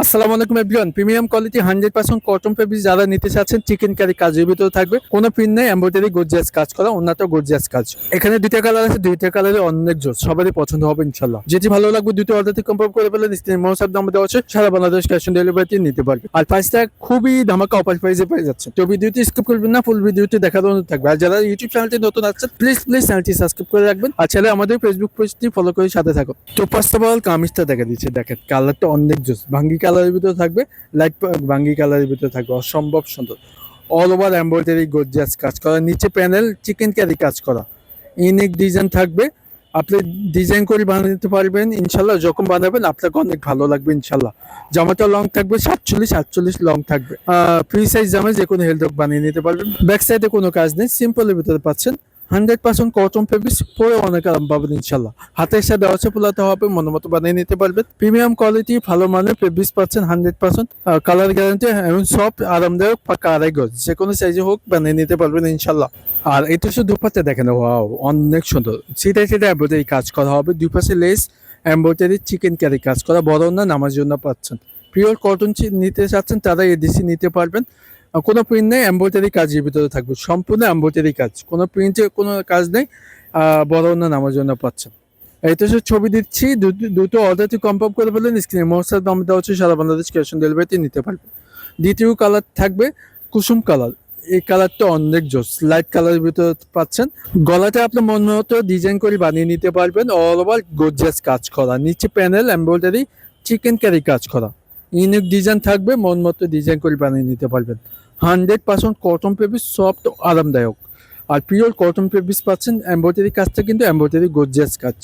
আসসালামু আলাইকুম everyone. Premium quality 100% cotton fabric যারা নিতে চাচ্ছেন, চিকেন কারি কাজের ভিতরে থাকবে, কোনো প্রিন্ট নেই, এমব্রয়ডারি গর্জিয়াস কাজ করা, অন্যটা গর্জিয়াস কাজ। এখানে দুইটা কালার আছে, দুইটা কালারে অনেক জোর, সবারই পছন্দ হবে ইনশাল্লাহ। যেটি ভালো লাগবে দুটো অর্ডারটি কনফার্ম করে ফেলেন, স্ক্রিনে হোয়াটসঅ্যাপ নাম্বার দেওয়া আছে, সারা বাংলাদেশ ক্যাশ অন ডেলিভারিতে নিতে পারবে। আর প্রাইসটা খুবই ধামাকা অফার প্রাইসে পেয়ে যাচ্ছে। তো ভিডিওটি স্কিপ করবেন না, ফুল ভিডিওটি দেখার অনুরোধ থাকবে। আর যারা ইউটিউব চ্যানেলটি নতুন আছেন, প্লিজ চ্যানেলটি সাবস্ক্রাইব করে রাখবেন। আর ছেলে আমাদের ফেসবুক পেজটি ফলো করে সাথে থাকো। তো ফার্স্ট অফ অল কামিজটা দেখা দিচ্ছে, দেখেন কালারটা অনেক জোস, ভাঙ্গি কালারের ভিতরে থাকবে, লাইট বাঙ্গি কালারের ভিতরে থাকবে, অসম্ভব সুন্দর। অল ওভার এমব্রয়ডারি গর্জিয়াস কাজ করা, নিচে প্যানেল চিকেন ক্যারি কাজ করা, ইউনিক ডিজাইন থাকবে। আপনি ডিজাইন করে বানাতে পারবেন ইনশাল্লাহ, যখন বানাবেন আপনাকে অনেক ভালো লাগবে ইনশাল্লাহ। জামাটা লং থাকবে 47 লং থাকবে। ফ্রি সাইজ জামা যে কোনো হেলথ বানিয়ে নিতে পারবেন। ব্যাক সাইডে কোনো কাজ নেই, সিম্পলের ভিতরে পাচ্ছেন। 100% কটন ফেব্রিক, পরে অনেক আরাম পাবেন ইনশাল্লাহ। হাতের সাথে অচে পোলাতে হবে, মনে মতো বানিয়ে নিতে পারবেন। প্রিমিয়াম কোয়ালিটি ভালো মানের ফেব্রিক পাচ্ছেন 100%। কালার গ্যারান্টি এবং সফট আরামদায়ক, পাকা আড়াই গজ, যে কোনো সাইজে হোক বানিয়ে নিতে পারবেন ইনশাল্লাহ। আর এটা শুধু দুপাতে দেখেন, ওয়াও অনেক সুন্দর, সেটা এমব্রয়ডারি কাজ করা হবে, দুই পাশে লেস এমব্রয়ডারি চিকেন ক্যারি কাজ করা, বড় না নামার জন্য পাচ্ছেন। পিওর কটন নিতে চাচ্ছেন তারা এডিসি নিতে পারবেন। কোনো প্রিন্ট নেই, এমব্রয়ডারি কাজের ভিতরে থাকবে, সম্পূর্ণ এমব্রয়ডারি কাজ, কোনো প্রিন্টে কোনো কাজ নেই। বড় না নামার জন্য পাচ্ছেন। এইটা সব ছবি দিচ্ছি, দুটো অর্ডারটি কনফার্ম করে ফেলেন, স্ক্রিনে মোটসের দাম দেওয়া হচ্ছে, সারা বাংলাদেশ ক্যাশ অন ডেলিভারিতে নিতে পারবে। দ্বিতীয় কালার থাকবে কুসুম কালার, এই কালারটা অনেক জোস, লাইট কালারের ভিতরে পাচ্ছেন। গলাটা আপনার মন মতো ডিজাইন করে বানিয়ে নিতে পারবেন, অল ওভার গর্জিয়াস কাজ করা, নিচে প্যানেল এমব্রয়ডারি চিকেন ক্যারি কাজ করা, ইউনিক ডিজাইন থাকবে, মন মতো ডিজাইন করে বানিয়ে নিতে পারবেন। 100% কটন ফেব্রিক, সফট আরামদায়ক। আর পিওর কটন ফেব্রিক পাচ্ছেন, এমব্রয়ডারি কাজটা কিন্তু এমব্রয়ডারি গর্জিয়াস কাজ।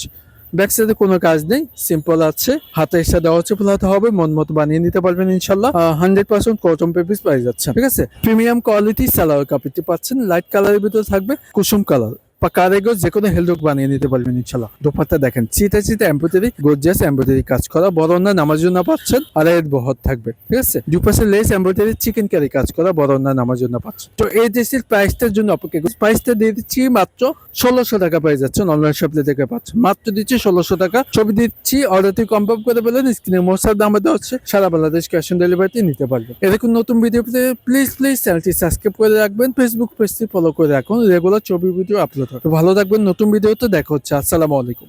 ব্যাক সাইডে কোনো কাজ নেই, সিম্পল আছে, হাতে এসে দেওয়া হচ্ছে, ফোলাতে হবে, মন মতো বানিয়ে নিতে পারবেন ইনশাল্লাহ। 100% কটন ফেব্রিক পাই যাচ্ছে, ঠিক আছে। প্রিমিয়াম কোয়ালিটি সালোয়ার কাপড়টি পাচ্ছেন, লাইট কালারের ভিতরে থাকবে কুসুম কালার, কারেগো যে কোনো হেলথ বানিয়ে নিতে পারবেন ইনশাল্লাহ। দোপাট্টা দেখেন, চিতে এমব্রয়ডারি গর্জিয়াস এমব্রয়ডারি কাজ করা, বড় না নামার জন্য পাচ্ছেন, আর এর বহর থাকবে, ঠিক আছে। দুই পাশে লেস এমব্রয়ডারি চিকেন ক্যারি কাজ করা, বড় না নামার জন্য পাচ্ছেন। তো এই ড্রেসের প্রাইসটার জন্য অপেক্ষা, প্রাইসটা দিয়ে দিচ্ছি মাত্র 1600 টাকা পেয়ে যাচ্ছেন, অনলাইন শপে থেকে পাচ্ছেন, মাত্র দিচ্ছি 1600 টাকা। ছবি দিচ্ছি, অর্ডারটি কনফার্ম করে বলেন, স্ক্রিনে মোটসের দাম দেওয়া হচ্ছে, সারা বাংলাদেশ ক্যাশ অন ডেলিভারিতে নিতে পারবেন। এরকম নতুন ভিডিও পেতে প্লিজ চ্যানেলটি সাবস্ক্রাইব করে রাখবেন, ফেসবুক পেজটি ফলো করে রাখুন, রেগুলার ছবি ভিডিও আপলোড হবে। ভালো থাকবেন, নতুন ভিডিওতে দেখা হচ্ছে। আসসালামু আলাইকুম।